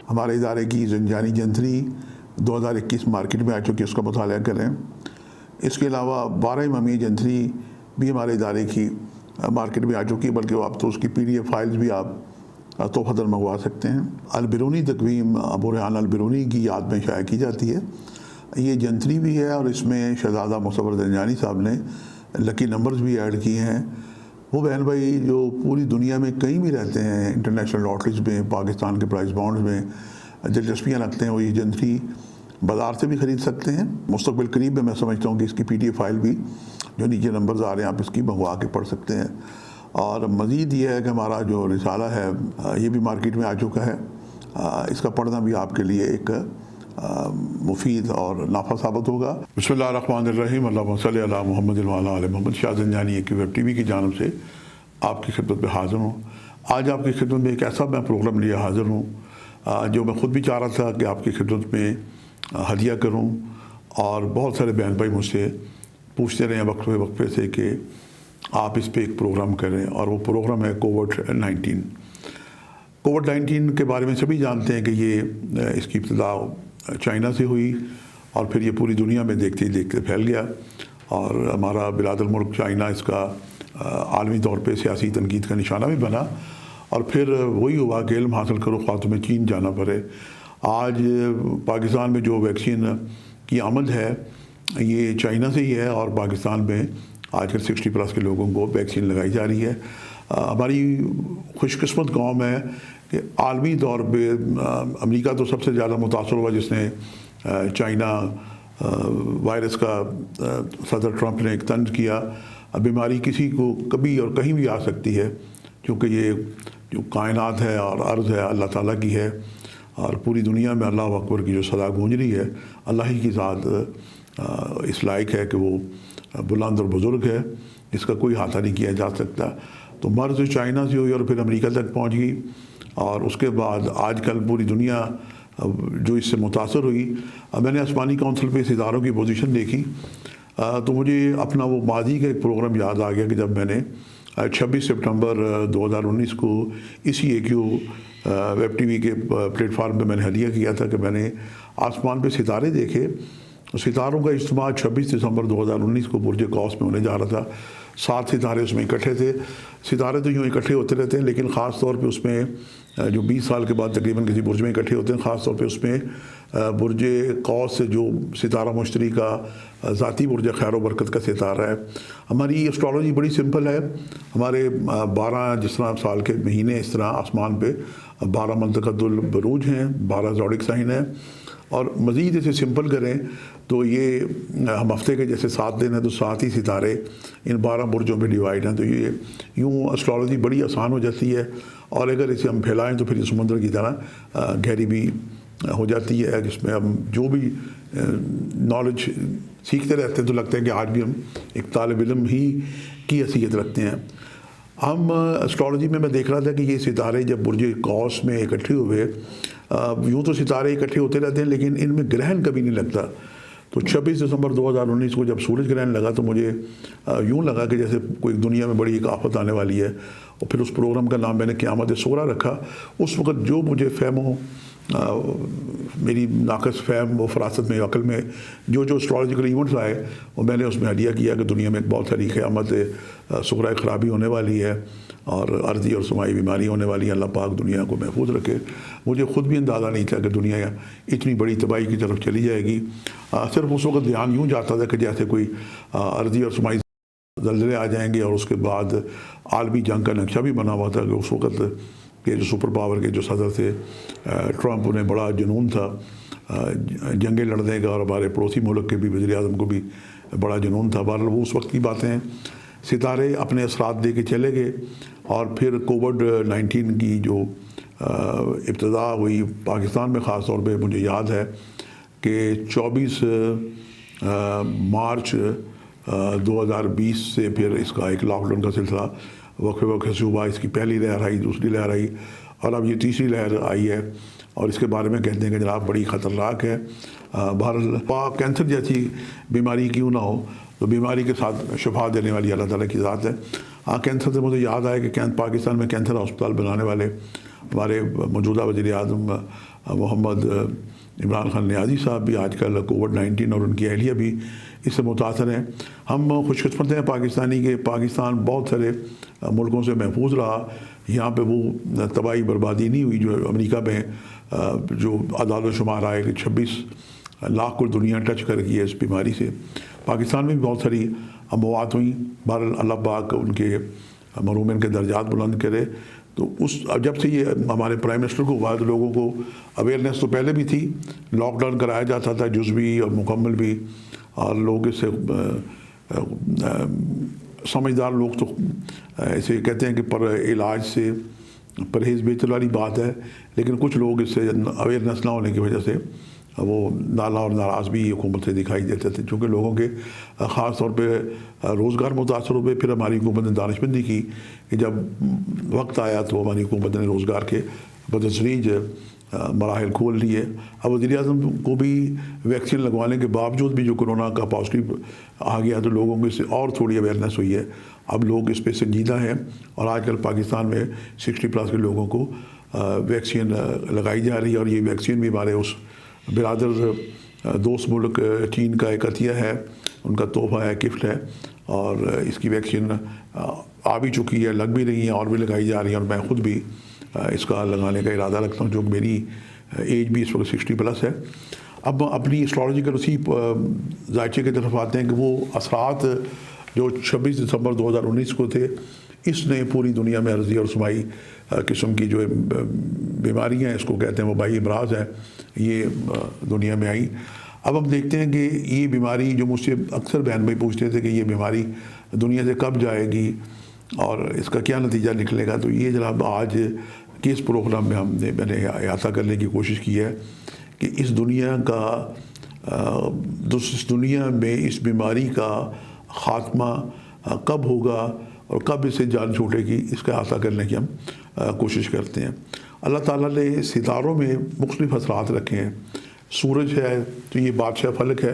ہمارے ادارے کی زنجانی جنتری 2021 مارکیٹ میں آ چکی ہے، اس کا مطالعہ کریں۔ اس کے علاوہ 12 امامیہ جنتری بھی ہمارے ادارے کی مارکیٹ میں آ چکی ہے، بلکہ آپ تو اس کی PDF فائلز بھی آپ تحفۃً منگوا سکتے ہیں۔ البرونی تقویم ابو ریحان البرونی کی یاد میں شائع کی جاتی ہے۔ یہ جنتری بھی ہے اور اس میں شہزادہ مصور زنجانی صاحب نے لکی نمبرز بھی ایڈ کیے ہیں۔ وہ بہن بھائی جو پوری دنیا میں کہیں بھی رہتے ہیں، انٹرنیشنل لاٹریز میں، پاکستان کے پرائز بانڈز میں دلچسپیاں رکھتے ہیں، وہ یہ جنتری بازار سے بھی خرید سکتے ہیں۔ مستقبل قریب میں سمجھتا ہوں کہ اس کی PDF فائل بھی جو نیچے نمبرز آ رہے ہیں آپ اس کی منگوا کے پڑھ سکتے ہیں۔ اور مزید یہ ہے کہ ہمارا جو رسالہ ہے یہ بھی مارکیٹ میں آ چکا ہے۔ اس کا پڑھنا بھی آپ کے لیے ایک مفید اور نافع ثابت ہوگا۔ بسم اللہ الرحمن الرحیم، اللہم صلی علی محمد وعلی آل محمد۔ شاہ زنجانی کی ویب TV کی جانب سے آپ کی خدمت میں حاضر ہوں۔ آج آپ کی خدمت میں ایک ایسا میں پروگرام لیا حاضر ہوں جو میں خود بھی چاہ رہا تھا کہ آپ کی خدمت میں ہدیہ کروں، اور بہت سارے بہن بھائی مجھ سے پوچھتے رہے ہیں وقفے سے کہ آپ اس پہ ایک پروگرام کریں، اور وہ پروگرام ہے کووڈ-19۔ کووڈ-19 کے بارے میں سبھی جانتے ہیں کہ یہ اس کی ابتدا چائنا سے ہوئی اور پھر یہ پوری دنیا میں دیکھتے ہی دیکھتے پھیل گیا، اور ہمارا بلاد الملک چائنا اس کا عالمی طور پہ سیاسی تنقید کا نشانہ بھی بنا، اور پھر وہی ہوا کہ علم حاصل کرو خواہ تمہیں چین جانا پڑے۔ آج پاکستان میں جو ویکسین کی آمد ہے یہ چائنا سے ہی ہے، اور پاکستان میں آج کل 60+ کے لوگوں کو ویکسین لگائی جا رہی ہے۔ ہماری خوش قسمت قوم ہے کہ عالمی طور پہ امریکہ تو سب سے زیادہ متاثر ہوا جس نے چائنا وائرس کا صدر ٹرمپ نے ایک طنز کیا۔ بیماری کسی کو کبھی اور کہیں بھی آ سکتی ہے، کیونکہ یہ جو کائنات ہے اور ارض ہے اللہ تعالیٰ کی ہے، اور پوری دنیا میں اللہ اکبر کی جو صدا گونج رہی ہے، اللہ ہی کی ذات اس لائق ہے کہ وہ بلند اور بزرگ ہے، اس کا کوئی احاطہ نہیں کیا جا سکتا۔ تو مرض چائنا سے ہوئی اور پھر امریکہ تک پہنچ گئی، اور اس کے بعد آج کل پوری دنیا جو اس سے متاثر ہوئی۔ میں نے آسمانی کونسل پہ اس اداروں کی پوزیشن دیکھی تو مجھے اپنا وہ ماضی کا ایک پروگرام یاد آ گیا کہ جب میں نے 26 سپٹمبر 2019 کو اسی AQ ویب TV کے پلیٹ فارم پہ میں نے ہدیہ کیا تھا کہ میں نے آسمان پہ ستارے دیکھے۔ ستاروں کا اجتماع 26 دسمبر 2019 کو برج قوس میں ہونے جا رہا تھا۔ 7 ستارے اس میں اکٹھے تھے۔ ستارے تو یوں اکٹھے ہوتے رہتے ہیں، لیکن خاص طور پہ اس میں جو 20 سال کے بعد تقریباً کسی برج میں اکٹھے ہوتے ہیں، خاص طور پہ اس میں برج قوس سے جو ستارہ مشتری کا ذاتی برج خیر و برکت کا ستارہ ہے۔ ہماری اسٹرالوجی بڑی سمپل ہے۔ ہمارے 12 جس طرح سال کے مہینے، اس طرح آسمان پہ 12 منطقۃ البروج ہیں، 12 زوڈک سائن ہیں، اور مزید اسے سمپل کریں تو یہ ہم ہفتے کے جیسے 7 دن ہیں تو 7 ہی ستارے ان 12 برجوں میں ڈیوائڈ ہیں، تو یہ یوں اسٹرالوجی بڑی آسان ہو جاتی ہے، اور اگر اسے ہم پھیلائیں تو پھر یہ سمندر کی طرح گہری بھی ہو جاتی ہے، جس میں ہم جو بھی نالج سیکھتے رہتے ہیں تو لگتا ہے کہ آج بھی ہم ایک طالب علم ہی کی حیثیت رکھتے ہیں۔ ہم اسٹرالوجی میں دیکھ رہا تھا کہ یہ ستارے جب برج قوس میں اکٹھے ہوئے، یوں تو ستارے اکٹھے ہوتے رہتے ہیں لیکن ان میں گرہن کبھی نہیں لگتا۔ تو 26 دسمبر 2019 کو جب سورج گرہن لگا تو مجھے یوں لگا کہ جیسے کوئی دنیا میں بڑی ایک آفت آنے والی ہے، اور پھر اس پروگرام کا نام میں نے قیامت صغریٰ رکھا۔ اس وقت جو مجھے فہم ہو، میری ناقص فہم و فراست میں عقل میں جو اسٹرالوجیکل ایونٹس آئے وہ میں نے اس میں ہدیہ کیا کہ دنیا میں ایک بہت ساری قیامت صغریٰ خرابی ہونے والی ہے، اور عرضی اور سماعی بیماری ہونے والی ہے۔ اللہ پاک دنیا کو محفوظ رکھے۔ مجھے خود بھی اندازہ نہیں تھا کہ دنیا اتنی بڑی تباہی کی طرف چلی جائے گی۔ صرف اس وقت دھیان یوں جاتا تھا کہ جیسے کوئی عرضی اور سماعی زلزلے آ جائیں گے، اور اس کے بعد عالمی جنگ کا نقشہ بھی بنا ہوا تھا کہ اس وقت کے جو سپر پاور کے جو صدر تھے ٹرمپ، انہیں بڑا جنون تھا جنگیں لڑنے کا، اور ہمارے پڑوسی ملک کے بھی وزیر اعظم کو بھی بڑا جنون تھا۔ بہرحال وہ اس وقت کی باتیں ہیں۔ ستارے اپنے اثرات دے کے چلے گئے، اور پھر کووڈ-19 کی جو ابتدا ہوئی پاکستان میں، خاص طور پہ مجھے یاد ہے کہ 24 مارچ 2020 سے پھر اس کا ایک لاک ڈاؤن کا سلسلہ وقفے سے ہوا۔ اس کی پہلی لہر آئی، دوسری لہر آئی، اور اب یہ تیسری لہر آئی ہے، اور اس کے بارے میں کہتے ہیں کہ جناب بڑی خطرناک ہے۔ بہرحال کینسر جیسی بیماری کیوں نہ ہو، تو بیماری کے ساتھ شفا دینے والی اللہ تعالیٰ کی ذات ہے۔ کینسر سے مجھے یاد آیا کہ پاکستان میں کینسر ہسپتال بنانے والے ہمارے موجودہ وزیر اعظم محمد عمران خان نیازی صاحب بھی آج کل کووڈ-19 اور ان کی اہلیہ بھی اس سے متاثر ہیں۔ ہم خوش قسمت ہیں پاکستانی کے، پاکستان بہت سارے ملکوں سے محفوظ رہا، یہاں پہ وہ تباہی بربادی نہیں ہوئی جو امریکہ میں جو اعداد و شمار آئے کہ 26 لاکھ کو دنیا ٹچ کر گئی ہے اس بیماری سے۔ پاکستان میں بھی بہت ساری اموات ہوئیں، بہرحال اللہ پاک ان کے مرحومین کے درجات بلند کرے۔ تو جب سے یہ ہمارے پرائم منسٹر کو ہوا تو لوگوں کو اویئرنیس تو پہلے بھی تھی، لاک ڈاؤن کرایا جاتا تھا جزوی اور مکمل بھی، اور لوگ اس سے سمجھدار لوگ تو ایسے کہتے ہیں کہ پر علاج سے پرہیز بہتر والی بات ہے، لیکن کچھ لوگ اس سے اویئرنیس نہ ہونے کی وجہ سے وہ نالا اور ناراض بھی حکومت سے دکھائی دیتے تھے، چونکہ لوگوں کے خاص طور پہ روزگار متاثر ہوئے۔ پھر ہماری حکومت نے دانشمندی کی کہ جب وقت آیا تو ہماری حکومت نے روزگار کے بتدریج مراحل کھول لیے۔ اب وزیر اعظم کو بھی ویکسین لگوانے کے باوجود بھی جو کرونا کا پازیٹیو آ گیا تو لوگوں کو اس سے اور تھوڑی اویئرنیس ہوئی ہے، اب لوگ اس پہ سنجیدہ ہیں، اور آج کل پاکستان میں 60+ کے لوگوں کو ویکسین لگائی جا رہی ہے، اور یہ ویکسین بھی ہمارے اس برادر دوست ملک چین کا ایک عطیہ ہے، ان کا تحفہ ہے، گفٹ ہے، اور اس کی ویکسین آ بھی چکی ہے، لگ بھی رہی ہیں اور بھی لگائی جا رہی ہیں، اور میں خود بھی اس کا لگانے کا ارادہ رکھتا ہوں، جو میری ایج بھی اس وقت 60+ ہے۔ اب اپنی اسٹریٹجیکل اسی ذائچے کی طرف آتے ہیں کہ وہ اثرات جو 26 دسمبر 2019 کو تھے، اس نے پوری دنیا میں عرضی اور سمائی قسم کی جو بیماریاں ہیں، اس کو کہتے ہیں وبائی امراض ہیں، یہ دنیا میں آئی۔ اب ہم دیکھتے ہیں کہ یہ بیماری جو مجھ سے اکثر بہن بھائی پوچھتے تھے کہ یہ بیماری دنیا سے کب جائے گی اور اس کا کیا نتیجہ نکلے گا، تو یہ جناب آج کے اس پروگرام میں میں نے احاطہ کرنے کی کوشش کی ہے کہ اس دنیا میں اس بیماری کا خاتمہ کب ہوگا اور کب اسے جان چھوٹے گی، اس کا احاطہ کرنے کی ہم کوشش کرتے ہیں۔ اللہ تعالیٰ نے ستاروں میں مختلف اثرات رکھے ہیں۔ سورج ہے تو یہ بادشاہ فلک ہے،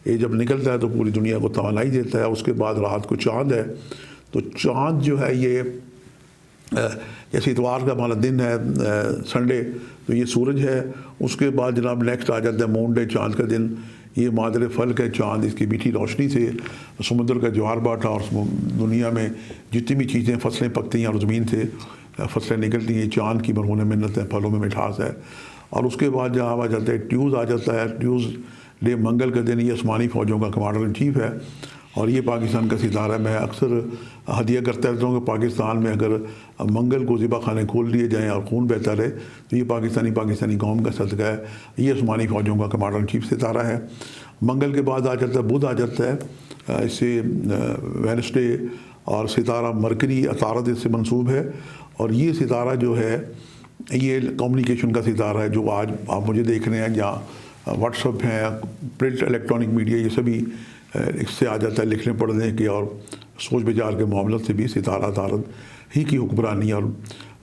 یہ جب نکلتا ہے تو پوری دنیا کو توانائی دیتا ہے۔ اس کے بعد رات کو چاند ہے، تو چاند جو ہے یہ جیسے اتوار کا ہمارا دن ہے سنڈے، تو یہ سورج ہے۔ اس کے بعد جناب نیکسٹ آ جاتا ہے مون ڈے، چاند کا دن، یہ مادر فلک ہے۔ چاند اس کی میٹھی روشنی سے سمندر کا جوار باٹا اور دنیا میں جتنی بھی چیزیں فصلیں پکتی ہیں اور زمین سے فصلیں نکلتی ہیں، چاند کی مرہون منت ہے، پھلوں میں مٹھاس ہے۔ اور اس کے بعد جہاں آ جاتا ہے ٹیوز آ جاتا ہے، ٹیوز ڈے منگل کا دن، یہ آسمانی فوجوں کا کمانڈر ان چیف ہے، اور یہ پاکستان کا ستارہ ہے۔ میں اکثر ہدیہ کرتا رہتا ہوں کہ پاکستان میں اگر منگل کو ذبح خانے کھول دیے جائیں اور خون بہتا رہے تو یہ پاکستانی قوم کا صدقہ ہے۔ یہ آسمانی فوجوں کا کمانڈر ان چیف ستارہ ہے۔ منگل کے بعد آ جاتا ہے بدھ آ جاتا ہے، اس سے وینسڈے، اور ستارہ مرکری عطارد اس سے منسوب ہے، اور یہ ستارہ جو ہے یہ کمیونیکیشن کا ستارہ ہے، جو آج آپ مجھے دیکھ رہے ہیں، جہاں واٹس ایپ ہیں، پرنٹ الیکٹرانک میڈیا، یہ سبھی اس سے آ جاتا ہے لکھنے پڑھنے کے اور سوچ بچار کے معاملات سے بھی ستارہ عطارد ہی کی حکمرانی۔ اور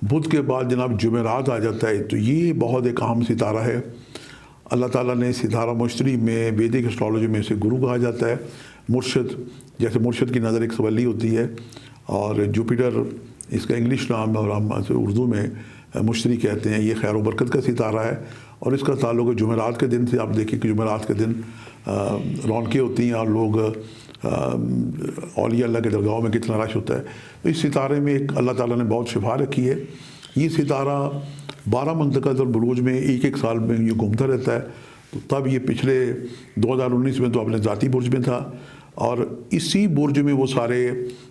بدھ کے بعد جناب جمعرات آ جاتا ہے، تو یہ بہت ایک اہم ستارہ ہے۔ اللہ تعالیٰ نے ستارہ مشتری میں ویدک اسٹرالوجی میں اسے گرو کہا جاتا ہے، مرشد، جیسے مرشد کی نظر ایک سولی ہوتی ہے، اور جوپیٹر اس کا انگلش نام ہے، اور ہم اردو میں مشتری کہتے ہیں۔ یہ خیر و برکت کا ستارہ ہے، اور اس کا تعلق ہے جمعرات کے دن سے۔ آپ دیکھیں کہ جمعرات کے دن رونقیں ہوتی ہیں اور لوگ اولیاء اللہ کے درگاہوں میں کتنا رش ہوتا ہے۔ تو اس ستارے میں ایک اللہ تعالیٰ نے بہت شفا رکھی ہے۔ یہ ستارہ 12 منطقہ البروج میں ایک سال میں یہ گھومتا رہتا ہے، تو تب یہ پچھلے 2019 میں تو اپنے ذاتی برج میں تھا، اور اسی برج میں وہ سارے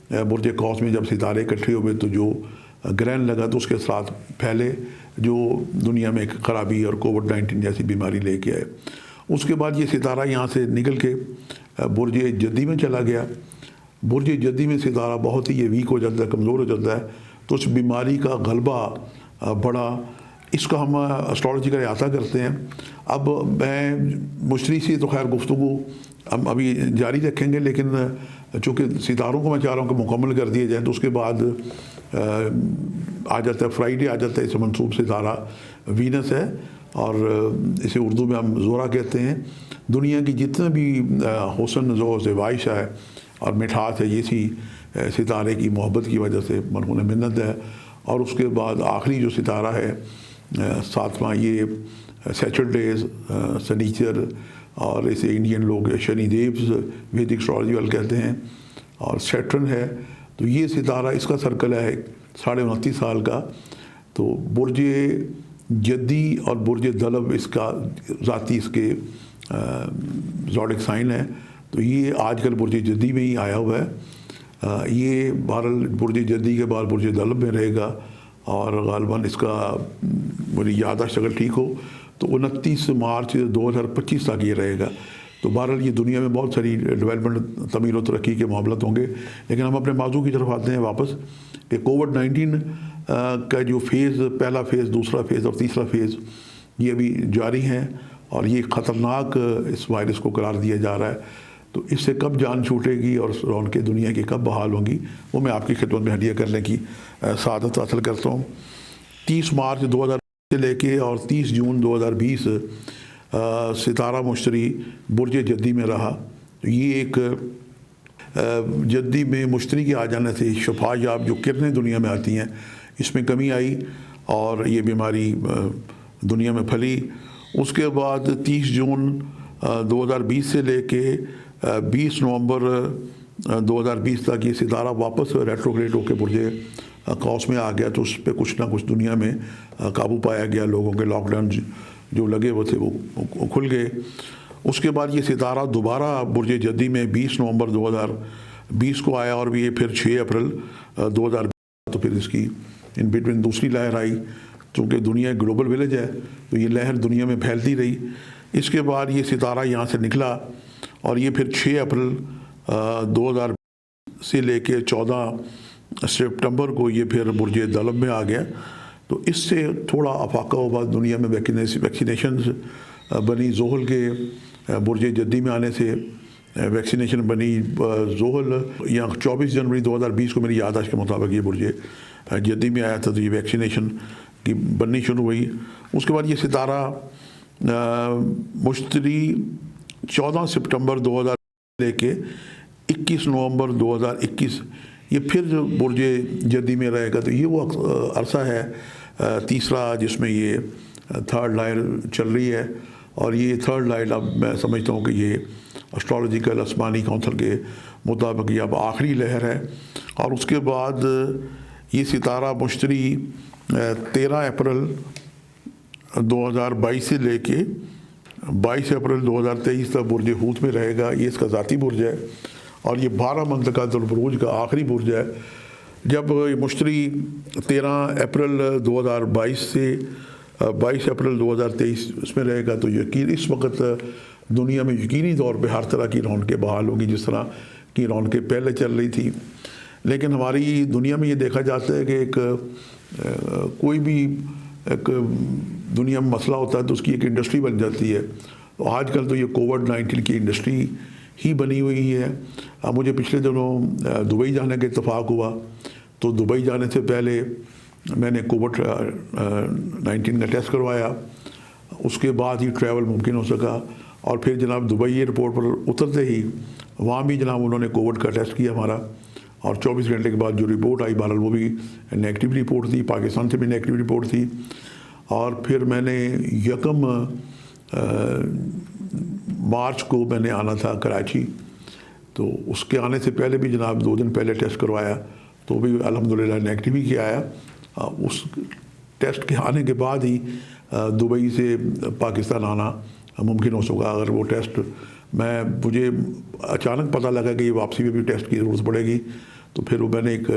برج قوس میں جب ستارے اکٹھے ہوئے تو جو گرہن لگا تو اس کے ساتھ پھیلے، جو دنیا میں ایک خرابی اور کووڈ-19 جیسی بیماری لے کے آئے۔ اس کے بعد یہ ستارہ یہاں سے نکل کے برج جدی میں چلا گیا۔ برج جدی میں ستارہ بہت ہی یہ ویک ہو جاتا ہے، کمزور ہو جاتا ہے، تو اس بیماری کا غلبہ بڑا، اس کا ہم اسٹرالوجی کا احاطہ کرتے ہیں۔ اب میں مشتری سے تو خیر گفتگو ہم ابھی جاری رکھیں گے، لیکن چونکہ ستاروں کو میں چاہ رہا ہوں کہ مکمل کر دیے جائیں، تو اس کے بعد آ جاتا ہے فرائیڈے، آ جاتا ہے اس منسوب ستارہ وینس ہے، اور اسے اردو میں ہم زورا کہتے ہیں۔ دنیا کی جتنا بھی حسن و زیبائش ہے اور مٹھاس ہے، یہ سی ستارے کی محبت کی وجہ سے مرہون منت ہے، اور اس کے بعد آخری جو ستارہ ہے 7واں، یہ سیچرڈیز، سنیچر، اور اسے انڈین لوگ شنی دیوز ویدک اسٹرالوجی والے کہتے ہیں، اور سیٹرن ہے۔ تو یہ ستارہ، اس کا سرکل ہے 29.5 سال کا۔ تو برج جدی اور برج دلب اس کا ذاتی اس کے زوڈک سائن ہے۔ تو یہ آج کل برج جدی میں ہی آیا ہوا ہے۔ یہ بہرحال برج جدی کے بعد برج دلب میں رہے گا، اور غالباً اس کا میری یادداشت اگر ٹھیک ہو تو 29 مارچ 2025 تک یہ رہے گا۔ تو بہرحال یہ دنیا میں بہت ساری ڈیولپمنٹ، تمیل و ترقی کے معاملات ہوں گے۔ لیکن ہم اپنے موضوع کی طرف آتے ہیں واپس، کہ کووڈ-19 کا جو فیز، پہلا فیز، دوسرا فیز اور تیسرا فیز، یہ ابھی جاری ہیں، اور یہ خطرناک اس وائرس کو قرار دیا جا رہا ہے۔ تو اس سے کب جان چھوٹے گی اور رونقیں دنیا کی کب بحال ہوں گی، وہ میں آپ کی خدمت میں ہدیہ کرنے کی سعادت حاصل کرتا ہوں۔ 30 مارچ 2020 سے لے کے اور 30 جون 2020 ستارہ مشتری برج جدی میں رہا۔ یہ ایک جدی میں مشتری کے آ جانے سے شفا یاب جو کرنیں دنیا میں آتی ہیں، اس میں کمی آئی اور یہ بیماری دنیا میں پھیلی۔ اس کے بعد 30 جون 2020 سے لے کے 20 نومبر 2020 تک یہ ستارہ واپس ریٹروگریڈ ہو کے برج قوس میں آ گیا۔ تو اس پہ کچھ نہ کچھ دنیا میں قابو پایا گیا، لوگوں کے لاک ڈاؤن جو لگے ہوئے تھے وہ کھل گئے۔ اس کے بعد یہ ستارہ دوبارہ برج جدی میں 20 نومبر 2020 کو آیا، اور یہ پھر 6 اپریل 2020، تو پھر اس کی ان بٹوین دوسری لہر آئی۔ چونکہ دنیا ایک گلوبل ولیج ہے تو یہ لہر دنیا میں پھیلتی رہی۔ اس کے بعد یہ ستارہ یہاں سے نکلا، اور یہ پھر 6 اپریل 2020 سے لے کے 14 سپٹمبر کو یہ پھر برج دلب میں آ گیا۔ تو اس سے تھوڑا افاقہ ہوا دنیا میں، ویکسینیشنز بنی زحل کے برج جدی میں آنے سے، ویکسینیشن بنی زحل یا 24 جنوری 2020 کو میری یادداشت کے مطابق یہ برج جدی میں آیا تھا، تو یہ ویکسینیشن کی بننی شروع ہوئی۔ اس کے بعد یہ ستارہ مشتری 14 سپٹمبر 2000 لے کے 21 نومبر 2021 یہ پھر جو برج جدی میں رہے گا۔ تو یہ وہ عرصہ ہے تیسرا جس میں یہ تھرڈ لائر چل رہی ہے، اور یہ تھرڈ لائر اب میں سمجھتا ہوں کہ یہ اسٹرالوجیکل آسمانی کونسل کے مطابق یہ اب آخری لہر ہے۔ اور اس کے بعد یہ ستارہ مشتری 13 اپریل 2022 سے لے کے 22 اپریل 2023 تک برج حوت میں رہے گا۔ یہ اس کا ذاتی برج ہے، اور یہ 12 منطقۃ البروج کا آخری برج ہے۔ جب مشتری 13 اپریل 2022 سے 22 اپریل 2023 اس میں رہے گا، تو اس وقت دنیا میں یقینی طور پہ ہر طرح کی رونقیں بحال ہوگی، جس طرح کی رونقیں پہلے چل رہی تھی۔ لیکن ہماری دنیا میں یہ دیکھا جاتا ہے کہ کوئی بھی ایک دنیا میں مسئلہ ہوتا ہے تو اس کی ایک انڈسٹری بن جاتی ہے۔ تو آج کل تو یہ کووڈ-19 کی انڈسٹری ہی بنی ہوئی ہے۔ اب مجھے پچھلے دنوں دبئی جانے کا اتفاق ہوا، تو دبئی جانے سے پہلے میں نے کووڈ-19 کا ٹیسٹ کروایا، اس کے بعد ہی ٹریول ممکن ہو سکا۔ اور پھر جناب دبئی ایئرپورٹ پر اترتے ہی وہاں بھی جناب انہوں نے کووڈ کا ٹیسٹ کیا ہمارا، اور 24 گھنٹے کے بعد جو رپورٹ آئی بہرحال وہ بھی نیگیٹو رپورٹ تھی، پاکستان سے بھی نیگیٹو رپورٹ تھی۔ اور پھر میں نے 1 مارچ کو میں نے آنا تھا کراچی، تو اس کے آنے سے پہلے بھی جناب 2 دن پہلے ٹیسٹ کروایا، تو بھی الحمدللہ نیگیٹو ہی کیا آیا۔ اس ٹیسٹ کے آنے کے بعد ہی دبئی سے پاکستان آنا ممکن ہو سکا۔ اگر وہ ٹیسٹ مجھے اچانک پتہ لگا کہ یہ واپسی میں بھی ٹیسٹ کی ضرورت پڑے گی، تو پھر وہ میں نے ایک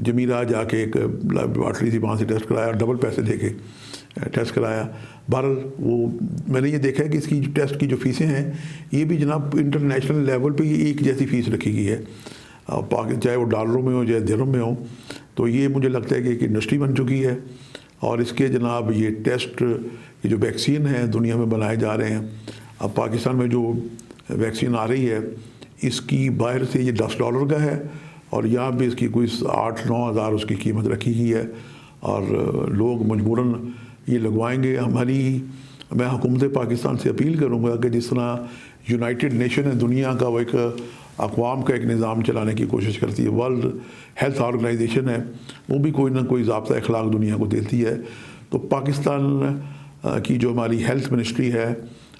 جمیرہ جا کے ایک لیبارٹری تھی، وہاں سے ٹیسٹ کرایا، ڈبل پیسے دے کے ٹیسٹ کرایا۔ بہرحال وہ میں نے یہ دیکھا ہے کہ اس کی ٹیسٹ کی جو فیسیں ہیں یہ بھی جناب انٹرنیشنل لیول پہ یہ ایک جیسی فیس رکھی گئی ہے، چاہے وہ ڈالروں میں ہو چاہے درہم میں ہو۔ تو یہ مجھے لگتا ہے کہ ایک انڈسٹری بن چکی ہے، اور اس کے جناب یہ ٹیسٹ، یہ جو ویکسین ہیں دنیا میں بنائے جا رہے ہیں۔ اب پاکستان میں جو ویکسین آ رہی ہے اس کی باہر سے یہ $10 کا ہے، اور یہاں بھی اس کی کوئی 8-9 ہزار اس کی قیمت رکھی گئی ہے، اور لوگ مجبوراً یہ لگوائیں گے۔ میں حکومت پاکستان سے اپیل کروں گا کہ جس طرح یونائٹڈ نیشن ہے دنیا کا وہ ایک اقوام کا ایک نظام چلانے کی کوشش کرتی ہے. ورلڈ ہیلتھ آرگنائزیشن ہے, وہ بھی کوئی نہ کوئی ضابطہ اخلاق دنیا کو دیتی ہے. تو پاکستان کی جو ہماری ہیلتھ منسٹری ہے,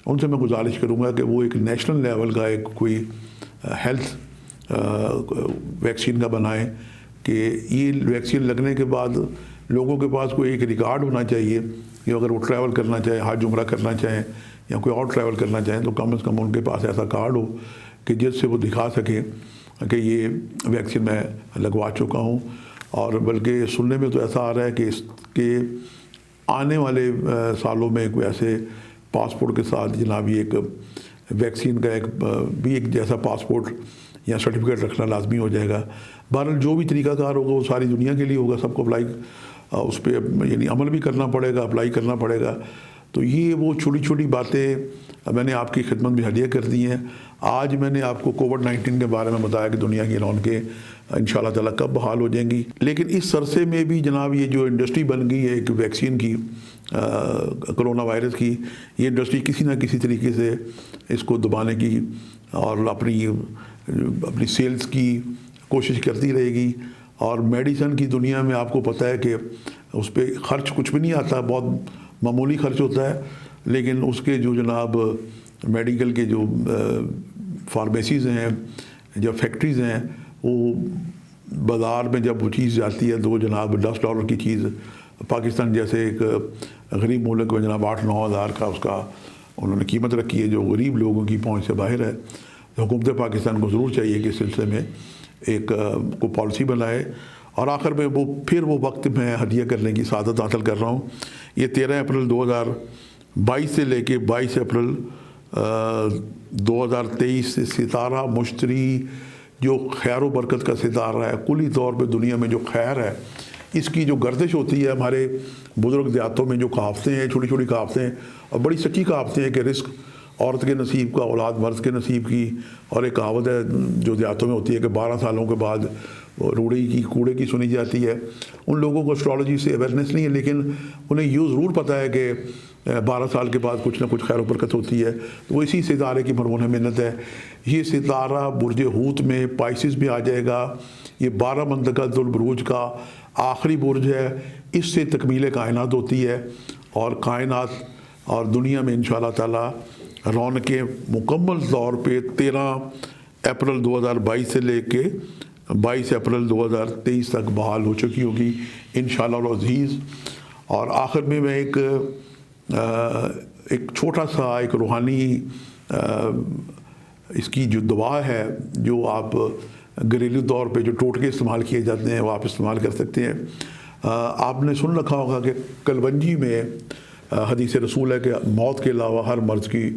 ان سے میں گزارش کروں گا کہ وہ ایک نیشنل لیول کا ایک کوئی ہیلتھ ویکسین کا بنائیں کہ یہ ویکسین لگنے کے بعد لوگوں کے پاس کوئی ایک ریکارڈ ہونا چاہیے کہ اگر وہ ٹریول کرنا چاہیں, حج عمرہ کرنا چاہیں یا کوئی اور ٹریول کرنا چاہیں, تو کم از کم ان کے پاس ایسا کارڈ ہو کہ جس سے وہ دکھا سکیں کہ یہ ویکسین میں لگوا چکا ہوں. اور بلکہ سننے میں تو ایسا آ رہا ہے کہ آنے والے سالوں میں کوئی ایسے پاسپورٹ کے ساتھ جناب یہ ایک ویکسین کا ایک جیسا پاسپورٹ یا سرٹیفکیٹ رکھنا لازمی ہو جائے گا. بہرحال جو بھی طریقہ کار ہوگا وہ ساری دنیا کے لیے ہوگا, سب کو اپلائی اس پہ یعنی عمل بھی کرنا پڑے گا, اپلائی کرنا پڑے گا. تو یہ وہ چھوٹی چھوٹی باتیں میں نے آپ کی خدمت میں ہدیہ کر دی ہیں. آج میں نے آپ کو کووڈ-19 کے بارے میں بتایا کہ دنیا کی رونقیں انشاءاللہ تعالیٰ کب بحال ہو جائیں گی. لیکن اس عرصے میں بھی جناب یہ جو انڈسٹری بن گئی ہے ایک ویکسین کی, کرونا وائرس کی, یہ انڈسٹری کسی نہ کسی طریقے سے اس کو دبانے کی اور اپنی سیلز کی کوشش کرتی رہے گی. اور میڈیسن کی دنیا میں آپ کو پتہ ہے کہ اس پہ خرچ کچھ بھی نہیں آتا, بہت معمولی خرچ ہوتا ہے, لیکن اس کے جو جناب میڈیکل کے جو فارمیسیز ہیں, جب فیکٹریز ہیں, وہ بازار میں جب وہ چیز جاتی ہے تو جناب $10 کی چیز پاکستان جیسے ایک غریب ملک میں جناب 8-9 ہزار کا اس کا انہوں نے قیمت رکھی ہے, جو غریب لوگوں کی پہنچ سے باہر ہے. حکومت پاکستان کو ضرور چاہیے کہ اس سلسلے میں ایک کو پالیسی بنائے. اور آخر میں وہ وقت میں ہدیہ کرنے کی سعادت حاصل کر رہا ہوں. یہ 13 اپریل 2022 سے لے کے 22 اپریل 2023 سے ستارہ مشتری جو خیر و برکت کا ستارہ ہے, کلی طور پہ دنیا میں جو خیر ہے اس کی جو گردش ہوتی ہے. ہمارے بزرگ دیہاتوں میں جو کہاوتیں ہیں, چھوٹی چھوٹی کہاوتیں اور بڑی سچی کہاوتیں ہیں کہ رزق عورت کے نصیب کا, اولاد مرد کے نصیب کی. اور ایک کہاوت ہے جو دیہاتوں میں ہوتی ہے کہ 12 سالوں کے بعد روڑی کی کوڑے کی سنی جاتی ہے. ان لوگوں کو اسٹرالوجی سے اویئرنیس نہیں ہے, لیکن انہیں یہ ضرور پتہ ہے کہ 12 سال کے بعد کچھ نہ کچھ خیر و برکت ہوتی ہے. تو وہ اسی ستارے کی مرہون منت ہے. یہ ستارہ برج حوت میں پائسز میں آ جائے گا. یہ 12 منطقۃ البروج کا آخری برج ہے. اس سے تکمیل کائنات ہوتی ہے, اور کائنات اور دنیا میں انشاءاللہ تعالیٰ رونقیں مکمل طور پہ 13 اپریل 2022 سے لے کے 22 اپریل 2023 تک بحال ہو چکی ہوگی انشاءاللہ العزیز. اور آخر میں ایک چھوٹا سا ایک روحانی اس کی جو دعا ہے, جو آپ گھریلو طور پہ جو ٹوٹکے استعمال کیے جاتے ہیں وہ آپ استعمال کر سکتے ہیں. آپ نے سن رکھا ہوگا کہ کلونجی میں حدیث رسول ہے کہ موت کے علاوہ ہر مرض کی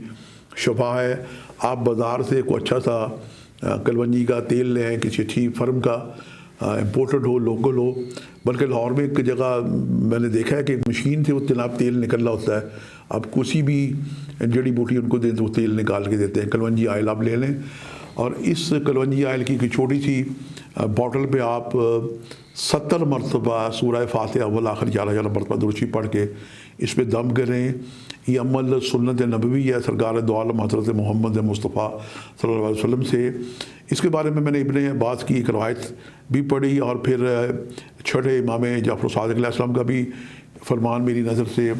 شفا ہے. آپ بازار سے کوئی اچھا سا کلونجی کا تیل لیں, کسی اچھی فرم کا, امپورٹڈ ہو, لوکل ہو. بلکہ لاہور میں ایک جگہ میں نے دیکھا ہے کہ مشین سے وہ جناب تیل نکل رہا ہوتا ہے. آپ کسی بھی جڑی بوٹی ان کو دیں تو وہ تیل نکال کے دیتے ہیں. کلونجی آئل آپ لے لیں, اور اس کلونجی آئل کی چھوٹی سی بوٹل پہ آپ 70 مرتبہ سورہ فاتحہ اول آخر 11 مرتبہ درود شریف پڑھ کے اس پہ دم کریں. یہ عمل سنت نبوی ہے سرکار دو عالم حضرت محمد مصطفیٰ صلی اللہ علیہ وسلم سے. اس کے بارے میں نے ابن عباس کی ایک روایت بھی پڑھی, اور پھر چھٹے امام جعفر صادق علیہ السلام کا بھی فرمان میری نظر سے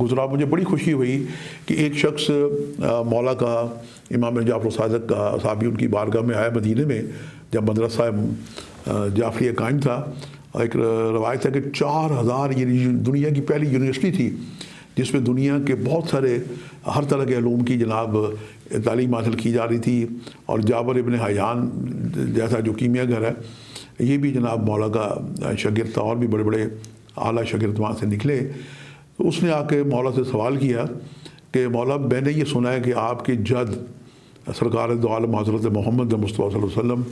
گزرا. مجھے بڑی خوشی ہوئی کہ ایک شخص مولا کا امام جعفر صادق کا صحابی ان کی بارگاہ میں آیا مدینے میں جب مدرسہ جعفریہ قائم تھا. ایک روایت ہے کہ 4000 یہ دنیا کی پہلی یونیورسٹی تھی جس میں دنیا کے بہت سارے ہر طرح کے علوم کی جناب تعلیم حاصل کی جا رہی تھی. اور جابر ابن حیان جیسا جو کیمیا گھر ہے یہ بھی جناب مولا کا شاگرد تھا, اور بھی بڑے بڑے اعلیٰ شاگرد وہاں سے نکلے. تو اس نے آ کے مولا سے سوال کیا کہ مولا میں نے یہ سنا ہے کہ آپ کے جد سرکار دو عالم حضرت محمد مصطفیٰ صلی اللہ علیہ وسلم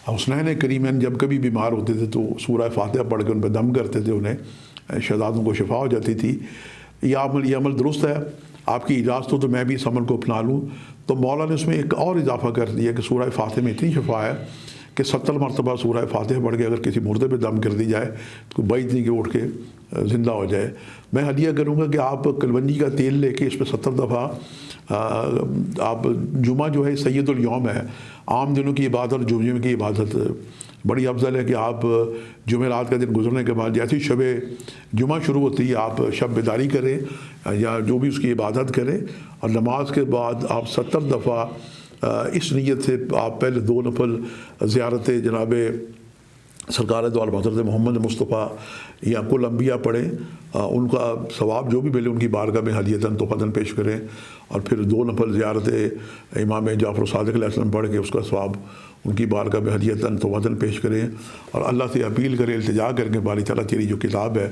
حسنین کریمین جب کبھی بیمار ہوتے تھے تو سورہ فاتحہ پڑھ کے ان پہ دم کرتے تھے, انہیں شہزادوں کو شفا ہو جاتی تھی. یہ عمل درست ہے, آپ کی اجازت ہو تو میں بھی اس عمل کو اپنا لوں. تو مولا نے اس میں ایک اور اضافہ کر دیا کہ سورہ فاتحہ میں اتنی شفا ہے کہ 70 مرتبہ سورہ فاتحہ پڑھ کے اگر کسی مردے پہ دم کر دی جائے تو بعید نہیں کہ اٹھ کے زندہ ہو جائے. میں ہدیہ کروں گا کہ آپ کلونجی کا تیل لے کے اس پہ 70 دفعہ آپ جمعہ جو ہے سید الیوم ہے، عام دنوں کی عبادت اور جمعے کی عبادت بڑی افضل ہے کہ آپ جمعرات کا دن گزرنے کے بعد جیسی شب جمعہ شروع ہوتی ہے آپ شب بیداری کریں یا جو بھی اس کی عبادت کریں، اور نماز کے بعد آپ 70 دفعہ اس نیت سے آپ پہلے 2 نفل زیارت جناب سرکار دو عالم حضرت محمد مصطفیٰ یا کل انبیاء پڑھیں، ان کا ثواب جو بھی ملے ان کی بارگاہ میں ہدیۃً تحفۃً پیش کریں، اور پھر 2 نفل زیارت امام جعفر صادق علیہ السلام پڑھ کے اس کا ثواب ان کی بارگاہ میں ہدیۃً تحفۃً پیش کریں، اور اللہ سے اپیل کریں، التجا کریں کہ باری تعالیٰ تیری جو کتاب ہے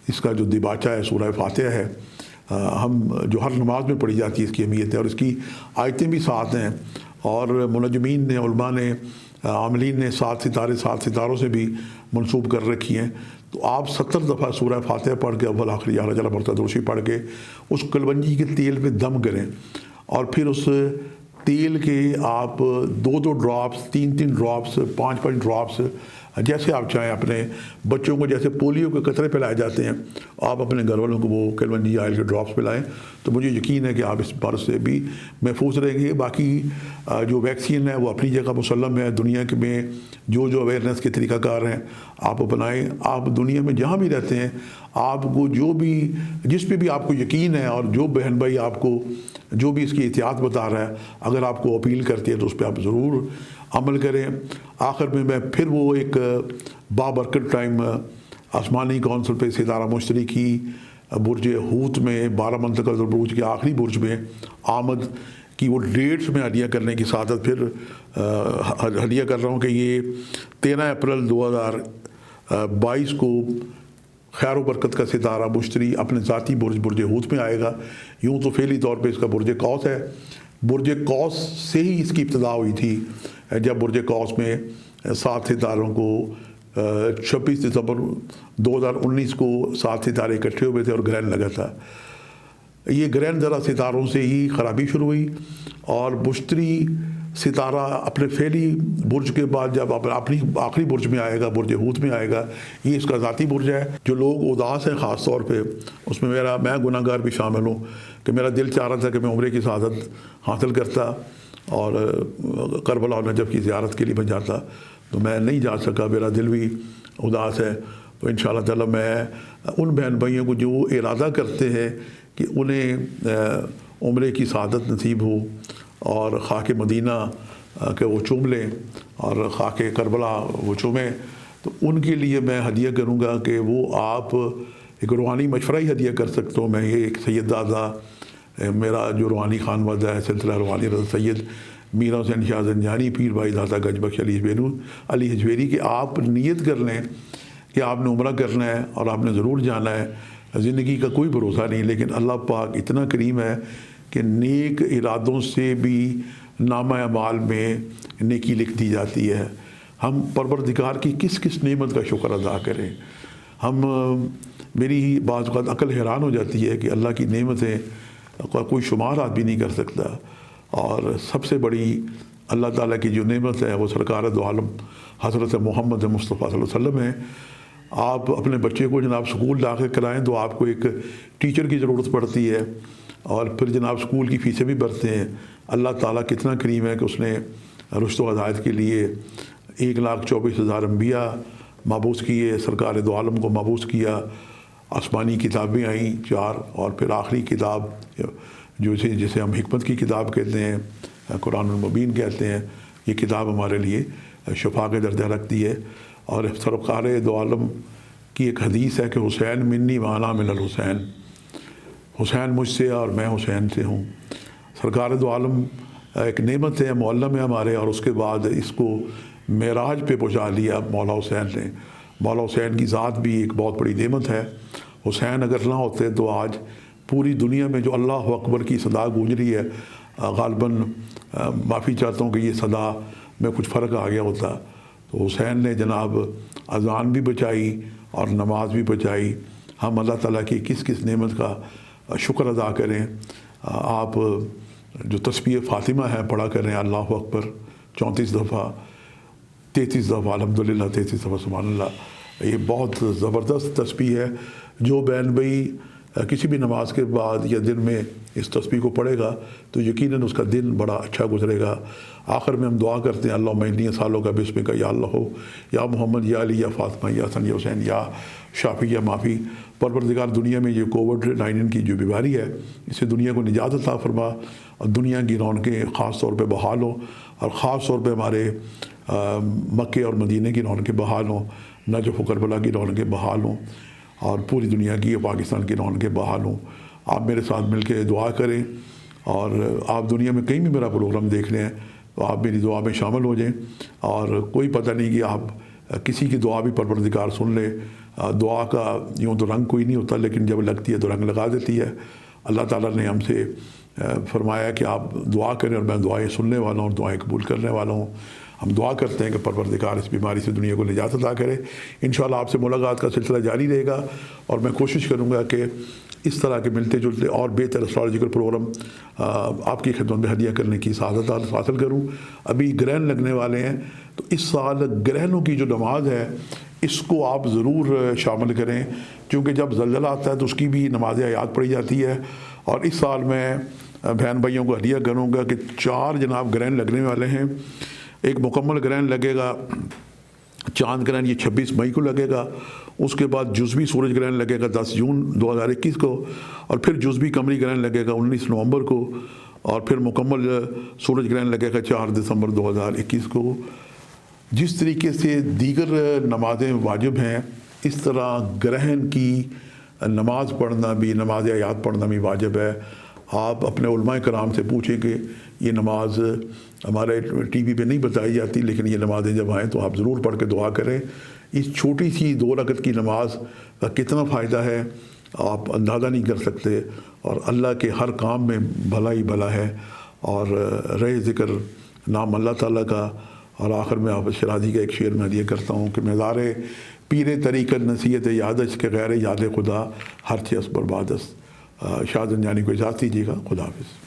اس کا جو دیباچہ ہے سورہ فاتحہ ہے، ہم جو ہر نماز میں پڑھی جاتی ہے اس کی اہمیت ہے، اور اس کی آیتیں بھی ساتھ ہیں، اور منجمین نے، علماء نے، عاملین نے 7 ستاروں سے بھی منسوب کر رکھی ہیں، تو آپ 70 دفعہ سورہ فاتحہ پڑھ کے اول آخری یا جل برتر درشی پڑھ کے اس کلونجی کے تیل میں دم کریں، اور پھر اس تیل کے آپ 2 ڈراپس، 3 ڈراپس، 5 ڈراپس جیسے آپ چاہیں، اپنے بچوں کو جیسے پولیو کے قطرے پلائے جاتے ہیں آپ اپنے گھر والوں کو وہ کلونجی آئل کے ڈراپس پلائیں، تو مجھے یقین ہے کہ آپ اس مرض سے بھی محفوظ رہیں گے۔ باقی جو ویکسین ہے وہ اپنی جگہ مسلم ہے، دنیا کے میں جو اویئرنیس کے طریقہ کار ہیں آپ اپنائیں۔ آپ دنیا میں جہاں بھی رہتے ہیں آپ کو جس پہ بھی آپ کو یقین ہے، اور جو بہن بھائی آپ کو جو بھی اس کی احتیاط بتا رہا ہے، اگر آپ کو اپیل کرتی ہے تو اس پہ آپ ضرور عمل کریں۔ آخر میں پھر وہ ایک بابرکت ٹائم آسمانی کونسل پہ ستارہ مشتری کی برج حوت میں 12 منتقل البروج کے آخری برج میں آمد کی وہ ڈیٹس میں ہدیہ کرنے کی سعادت پھر ہدیہ کر رہا ہوں کہ یہ 13 اپریل 2022 کو خیر و برکت کا ستارہ مشتری اپنے ذاتی برج حوت میں آئے گا۔ یوں تو فعلی طور پہ اس کا برج قوس ہے، برج قوس سے ہی اس کی ابتدا ہوئی تھی، جب برج قوس میں 7 ستاروں کو 26 دسمبر 2019 کو 7 ستارے اکٹھے ہوئے تھے اور گرہن لگا تھا۔ یہ گرہن ذرا ستاروں سے ہی خرابی شروع ہوئی، اور مشتری ستارہ اپنے فعلی برج کے بعد جب اپنی آخری برج میں آئے گا، برج حوت میں آئے گا، یہ اس کا ذاتی برج ہے۔ جو لوگ اداس ہیں خاص طور پہ، اس میں میں گناہ گار بھی شامل ہوں کہ میرا دل چاہ رہا تھا کہ میں عمرے کی سعادت حاصل کرتا اور کربلا اور نجف کی زیارت کے لیے میں جاتا، تو میں نہیں جا سکا، میرا دل بھی اداس ہے۔ تو انشاءاللہ تعالی میں ان بہن بھائیوں کو جو ارادہ کرتے ہیں کہ انہیں عمرے کی سعادت نصیب ہو اور خاک مدینہ کہ وہ چوم لیں اور خاک کربلا وہ چومیں، تو ان کے لیے میں ہدیہ کروں گا کہ وہ آپ ایک روحانی مشورہ ہی ہدیہ کر سکتا ہوں۔ میں یہ ایک سید دادا، میرا جو روحانی خانوادہ ہے سلسلہ روحانی رضا سید میرا حسین شاہ زنجانی پیر بھائی داتا گنج بخش علی حجویری کہ آپ نیت کر لیں کہ آپ نے عمرہ کرنا ہے اور آپ نے ضرور جانا ہے۔ زندگی کا کوئی بھروسہ نہیں، لیکن اللہ پاک اتنا کریم ہے کہ نیک ارادوں سے بھی نامہ اعمال میں نیکی لکھ دی جاتی ہے۔ ہم پروردگار کی کس نعمت کا شکر ادا کریں۔ میری ہی بعض اوقات عقل حیران ہو جاتی ہے کہ اللہ کی نعمتیں کوئی شمار آدمی نہیں کر سکتا، اور سب سے بڑی اللہ تعالیٰ کی جو نعمت ہے وہ سرکار دو عالم حضرت محمد مصطفیٰ صلی اللہ علیہ وسلم ہے۔ آپ اپنے بچے کو جناب سکول داخل کرائیں تو آپ کو ایک ٹیچر کی ضرورت پڑتی ہے، اور پھر جناب سکول کی فیسیں بھی بھرتے ہیں۔ اللہ تعالیٰ کتنا کریم ہے کہ اس نے رشد و ہدایت کے لیے 1,24,000 انبیاء مبعوث کیے، سرکار دو عالم کو مبعوث کیا، آسمانی کتابیں آئیں 4، اور پھر آخری کتاب جسے ہم حکمت کی کتاب کہتے ہیں، قرآن المبین کہتے ہیں، یہ کتاب ہمارے لیے شفا کے درجہ رکھتی ہے۔ اور سرکار دو عالم کی ایک حدیث ہے کہ حسین منی وانا من الحسین، حسین مجھ سے اور میں حسین سے ہوں۔ سرکار دو عالم ایک نعمت ہے، معلم ہے ہمارے، اور اس کے بعد اس کو معراج پہ پہنچا لیا مولا حسین نے۔ مولا حسین کی ذات بھی ایک بہت بڑی نعمت ہے۔ حسین اگر نہ ہوتے تو آج پوری دنیا میں جو اللہ اکبر کی صدا گونج رہی ہے، غالباً معافی چاہتا ہوں کہ یہ صدا میں کچھ فرق آ گیا ہوتا۔ تو حسین نے جناب اذان بھی بچائی اور نماز بھی بچائی۔ ہم اللہ تعالیٰ کی کس نعمت کا شکر ادا کریں۔ آپ جو تسبیح فاطمہ ہے پڑھا کریں، اللہ اکبر 34 دفعہ، 33 دفعہ الحمدللہ، 33 دفعہ سبحان اللہ۔ یہ بہت زبردست تسبیح ہے۔ جو بہن بھائی کسی بھی نماز کے بعد یا دن میں اس تسبیح کو پڑھے گا تو یقیناً اس کا دن بڑا اچھا گزرے گا۔ آخر میں ہم دعا کرتے ہیں اللہم انی اسألک بسمک یا اللہ یا محمد یا علی یا فاطمہ یا حسن یا حسین یا شافی یا معافی۔ پروردگار دنیا میں یہ کووڈ-19 کی جو بیماری ہے اس سے دنیا کو نجات عطا فرما اور دنیا کی رونقیں خاص طور پہ بحال ہوں، اور خاص طور پہ ہمارے مکے اور مدینہ کی رونقیں بحال ہوں، نجف و کربلا کی رونقیں بحال ہوں، اور پوری دنیا کی پاکستان کی رونقیں بحال ہوں۔ آپ میرے ساتھ مل کے دعا کریں، اور آپ دنیا میں کہیں بھی میرا پروگرام دیکھ رہے ہیں تو آپ میری دعا میں شامل ہو جائیں، اور کوئی پتہ نہیں کہ آپ کسی کی دعا بھی پروردگار سن لے۔ دعا کا یوں تو رنگ کوئی نہیں ہوتا، لیکن جب لگتی ہے تو رنگ لگا دیتی ہے۔ اللہ تعالیٰ نے ہم سے فرمایا کہ آپ دعا کریں، اور میں دعائیں سننے والا ہوں اور دعائیں قبول کرنے والا ہوں۔ ہم دعا کرتے ہیں کہ پروردگار اس بیماری سے دنیا کو نجات عطا کرے۔ انشاءاللہ آپ سے ملاقات کا سلسلہ جاری رہے گا، اور میں کوشش کروں گا کہ اس طرح کے ملتے جلتے اور بہتر اسٹرالوجیکل پروگرام آپ کی خدمت میں ہدیہ کرنے کی سعادت حاصل کروں۔ ابھی گرہن لگنے والے ہیں، تو اس سال گرہنوں کی جو نماز ہے اس کو آپ ضرور شامل کریں، کیونکہ جب زلزلہ آتا ہے تو اس کی بھی نماز حیات پڑھی جاتی ہے۔ اور اس سال میں بہن بھائیوں کو ہدیہ کروں گا کہ 4 جناب گرہن لگنے والے ہیں۔ ایک مکمل گرہن لگے گا، چاند گرہن، یہ 26 مئی کو لگے گا۔ اس کے بعد جزوی سورج گرہن لگے گا 10 جون 2021 کو، اور پھر جزوی قمری گرہن لگے گا 19 نومبر کو، اور پھر مکمل سورج گرہن لگے گا 4 دسمبر 2021 کو۔ جس طریقے سے دیگر نمازیں واجب ہیں، اس طرح گرہن کی نماز پڑھنا بھی، نماز حیات پڑھنا بھی واجب ہے۔ آپ اپنے علماء کرام سے پوچھیں کہ یہ نماز ہمارے ٹی وی پہ نہیں بتائی جاتی، لیکن یہ نمازیں جب آئیں تو آپ ضرور پڑھ کے دعا کریں۔ اس چھوٹی سی 2 رکعت کی نماز کا کتنا فائدہ ہے آپ اندازہ نہیں کر سکتے، اور اللہ کے ہر کام میں بھلا ہی بھلا ہے۔ اور رہے ذکر نام اللہ تعالیٰ کا، اور آخر میں آپ شرازی کا ایک شعر میں ہدیہ کرتا ہوں کہ مزار پیر طریقت نصیحت یادش کے غیر یاد خدا ہر چیز بربادست۔ شاہ زنجانی کو اجازت دیجیے گا۔ خدا حافظ۔